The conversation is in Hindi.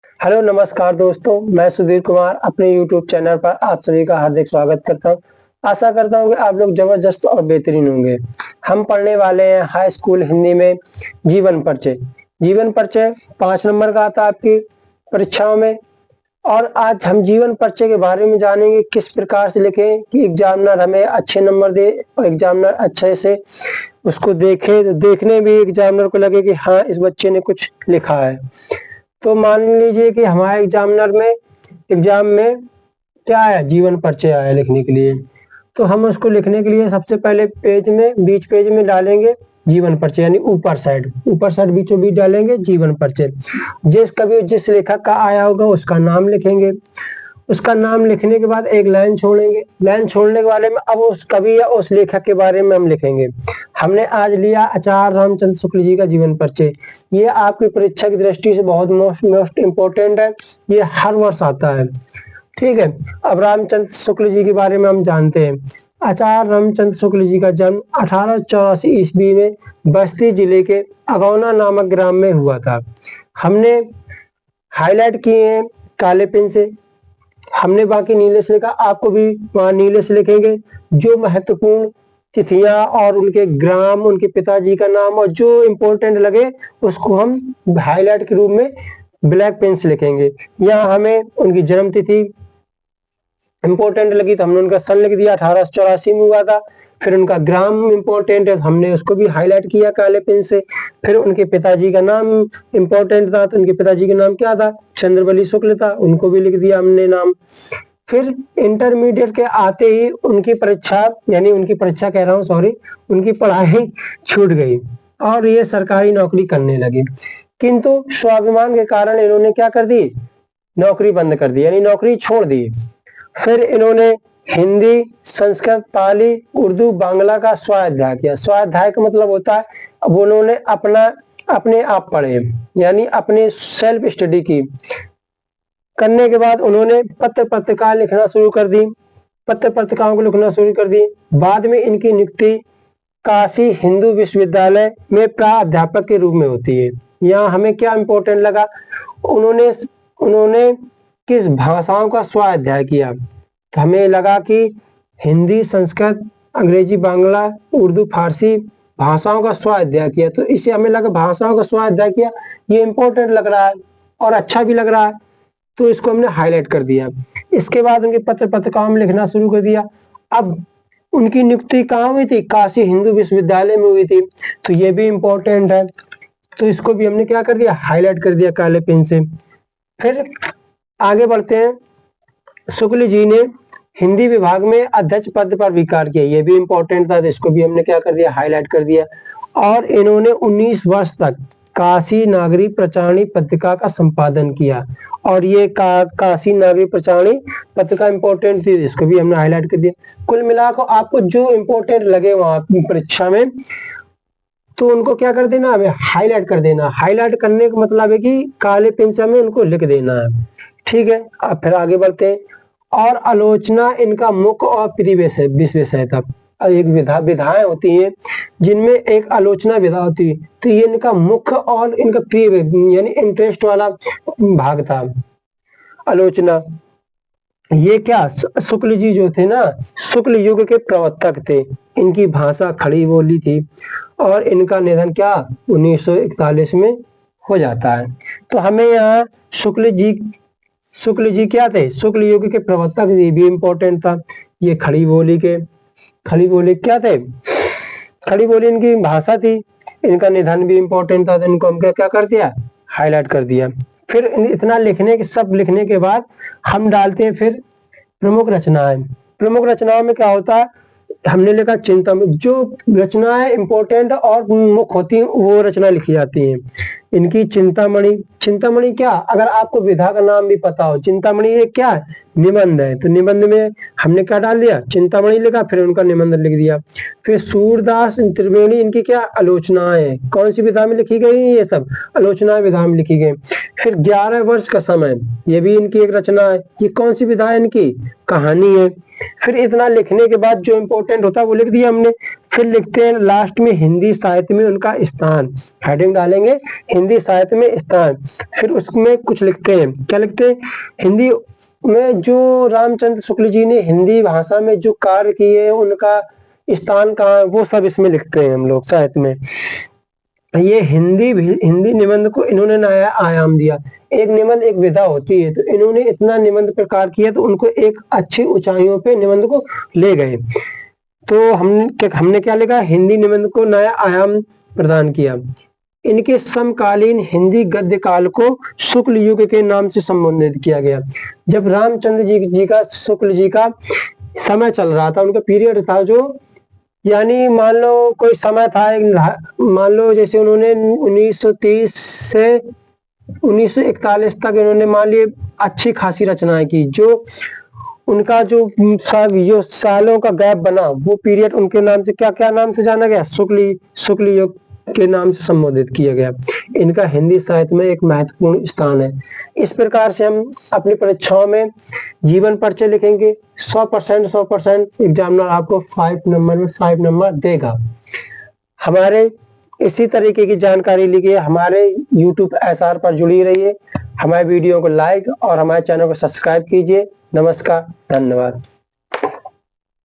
हेलो नमस्कार दोस्तों, मैं सुधीर कुमार अपने यूट्यूब चैनल पर आप सभी का हार्दिक स्वागत करता हूं। आशा करता हूं कि आप लोग जबरदस्त और बेहतरीन होंगे। हम पढ़ने वाले हैं हाई स्कूल हिंदी में जीवन परिचय। जीवन परिचय 5 नंबर का आता है आपकी परीक्षाओं में। और आज हम जीवन परिचय के बारे में जानेंगे किस प्रकार से लिखें कि एग्जामिनर हमें अच्छे नंबर दे और एग्जामिनर अच्छे से उसको देखे, देखने भी एग्जामिनर को लगे कि हाँ, इस बच्चे ने कुछ लिखा है। तो मान लीजिए कि हमारे एग्जाम में क्या आया, जीवन परिचय आया लिखने के लिए। तो हम उसको लिखने के लिए सबसे पहले बीच पेज में डालेंगे जीवन परिचय, यानी ऊपर साइड बीचों बीच डालेंगे जीवन परिचय। जिस लेखक का आया होगा उसका नाम लिखेंगे। उसका नाम लिखने के बाद एक लाइन छोड़ेंगे। लाइन छोड़ने के बारे में अब उस कवि या उस लेखक के बारे में हम लिखेंगे। हमने आज लिया आचार्य रामचंद्र शुक्ल जी का जीवन परिचय। ये आपकी परीक्षा की दृष्टि से बहुत मोस्ट इम्पोर्टेंट है। ये हर वर्ष आता है, ठीक है। अब रामचंद्र शुक्ल जी के बारे में हम जानते हैं। आचार्य रामचंद्र शुक्ल जी का जन्म 1884 ईस्वी में बस्ती जिले के अगौना नामक ग्राम में हुआ था। हमने हाईलाइट किए हैं काले पेन से, हमने बाकी नीले से लिखा, आपको भी वहां नीले से लिखेंगे। जो महत्वपूर्ण तिथियां और उनके ग्राम, उनके पिताजी का नाम और जो इम्पोर्टेंट लगे उसको हम हाईलाइट के रूप में ब्लैक पेन से लिखेंगे। यहाँ हमें उनकी जन्म तिथि इम्पोर्टेंट लगी तो हमने उनका सन लिख दिया, 1884 में हुआ था। फिर उनका ग्राम इम्पोर्टेंट है, हमने उसको भी हाईलाइट किया काले पेन से। फिर उनके पिताजी का नाम इम्पोर्टेंट था, तो उनके पिताजी का नाम क्या था, चंद्रबली शुक्ल था, उनको भी लिख दिया हमने नाम। फिर इंटरमीडिएट के आते ही उनकी परीक्षा कह रहा हूँ, सॉरी, उनकी पढ़ाई छूट गई और ये सरकारी नौकरी करने लगे। किंतु स्वाभिमान के कारण इन्होंने क्या कर दी, नौकरी बंद कर दी, यानी नौकरी छोड़ दी। फिर इन्होंने हिंदी, संस्कृत, पाली, उर्दू, बांग्ला का स्वाध्याय किया। स्वाध्याय का मतलब होता है अब उन्होंने अपने आप पढ़े, यानी अपने सेल्फ स्टडी की। करने के बाद उन्होंने पत्र पत्रिकाएं लिखना शुरू कर दी, पत्र पत्रिकाओं को लिखना शुरू कर दी। बाद में इनकी नियुक्ति काशी हिंदू विश्वविद्यालय में प्राध्यापक के रूप में होती है। यहाँ हमें क्या इंपॉर्टेंट लगा, उन्होंने किस भाषाओं का स्वाध्याय किया। तो हमें लगा कि हिंदी, संस्कृत, अंग्रेजी, बांग्ला, उर्दू, फारसी भाषाओं का स्वाध्याय किया। तो इससे हमें लगा भाषाओं का स्वाध्याय किया, ये इंपॉर्टेंट लग रहा है और अच्छा भी लग रहा है, तो इसको हमने हाईलाइट कर दिया। इसके बाद उनके पत्र पत्रिकाओं में लिखना शुरू कर दिया। अब उनकी नियुक्ति कहाँ हुई थी, काशी हिंदू विश्वविद्यालय में हुई थी, तो ये भी इंपॉर्टेंट है, तो इसको भी हमने क्या कर दिया, हाईलाइट कर दिया काले पेन से। फिर आगे बढ़ते हैं। शुक्ल जी ने हिंदी विभाग में अध्यक्ष पद पर भी कार्य किया, ये भी इंपॉर्टेंट था, तो इसको भी हमने क्या कर दिया, हाईलाइट कर दिया। और इन्होंने 19 वर्ष तक काशी नागरिक प्रचारणी पत्रिका का संपादन किया, और ये काशी नागरिक प्रचारणी पत्रिका इंपॉर्टेंट थी, इसको भी हमने हाईलाइट कर दिया। कुल मिलाकर आपको जो इंपॉर्टेंट लगे वहां परीक्षा में, तो उनको क्या कर देना, हमें हाईलाइट कर देना। हाईलाइट करने का मतलब है कि काले पेन से हमें उनको लिख देना है, ठीक है। अब फिर आगे बढ़ते हैं। और आलोचना इनका मुख्य और प्रिय विषय था। एक विधाएं होती हैं जिनमें एक आलोचना विधा होती है, तो ये इनका मुख्य और इनका प्रिय यानी इंटरेस्ट वाला भाग था, आलोचना। ये क्या, शुक्ल जी जो थे ना, शुक्ल युग के प्रवर्तक थे। इनकी भाषा खड़ी बोली थी और इनका निधन क्या 1941 में हो जाता है। तो हमें यहाँ शुक्ल जी क्या थे, शुक्ल युग के प्रवर्तक, ये भी इंपॉर्टेंट था। ये खड़ी बोली क्या थे, खड़ी बोली इनकी भाषा थी। इनका निधन भी इंपॉर्टेंट था, तो इनको हम क्या कर दिया, हाईलाइट कर दिया। फिर इतना सब लिखने के बाद हम डालते हैं फिर प्रमुख रचनाएं। प्रमुख रचनाओं में क्या होता है, हमने लिखा चिंतामणि। जो रचनाएं इंपॉर्टेंट और मुख्य होती हैं वो रचना लिखी जाती हैं। इनकी चिंतामणि क्या, अगर आपको विधा का नाम भी पता हो, चिंतामणि ये क्या है, निबंध है, तो निबंध में हमने क्या डाल दिया, चिंतामणि लिखा, फिर उनका निबंध लिख दिया। फिर सूरदास त्रिवेणी, इनकी क्या आलोचनाएं, कौन सी विधा में लिखी गई, ये सब आलोचना विधा में लिखी गई। फिर 11 वर्ष का समय, ये भी इनकी एक रचना है। ये कौन सी विधा है, इनकी कहानी है। फिर इतना लिखने के बाद जो इंपॉर्टेंट होता है वो लिख दिया हमने। फिर लिखते हैं लास्ट में हिंदी साहित्य में उनका स्थान, हेडिंग डालेंगे हिंदी साहित्य में स्थान। फिर उसमें कुछ लिखते हैं, क्या लिखते हैं, हिंदी में जो रामचंद्र शुक्ल जी ने हिंदी भाषा में जो कार्य किए उनका स्थान कहाँ है, वो सब इसमें लिखते हैं हम लोग साहित्य में। ये हिंदी निबंध को इन्होंने नया आयाम दिया। एक निबंध एक विधा होती है, तो इन्होंने इतना निबंध प्रकार किया तो उनको एक अच्छी ऊंचाइयों पे निबंध को ले गए। तो हमने क्या लिखा, हिंदी निबंध को नया आयाम प्रदान किया। इनके समकालीन हिंदी गद्य काल को शुक्ल युग के नाम से संबोधित किया गया। जब रामचंद्र जी का शुक्ल जी का समय चल रहा था, उनका पीरियड था, जो यानी मान लो कोई समय था, मान लो जैसे उन्होंने 1930 से 1941 तक इन्होंने मान लिए अच्छी खासी रचनाएं की। जो उनका जो सालों का गैप बना, वो पीरियड उनके नाम से क्या नाम से जाना गया, शुक्ल युग के नाम से संबोधित किया गया। इनका हिंदी साहित्य में एक महत्वपूर्ण स्थान है। इस प्रकार से हम अपनी परीक्षाओं में जीवन परिचय लिखेंगे। 100% एग्जामिनर आपको 5 नंबर में 5 नंबर देगा। हमारे इसी तरीके की जानकारी लिए हमारे YouTube SR पर जुड़ी रहिए। हमारे वीडियो को लाइक और हमारे चैनल को सब्सक्राइब कीजिए। नमस्कार, धन्यवाद।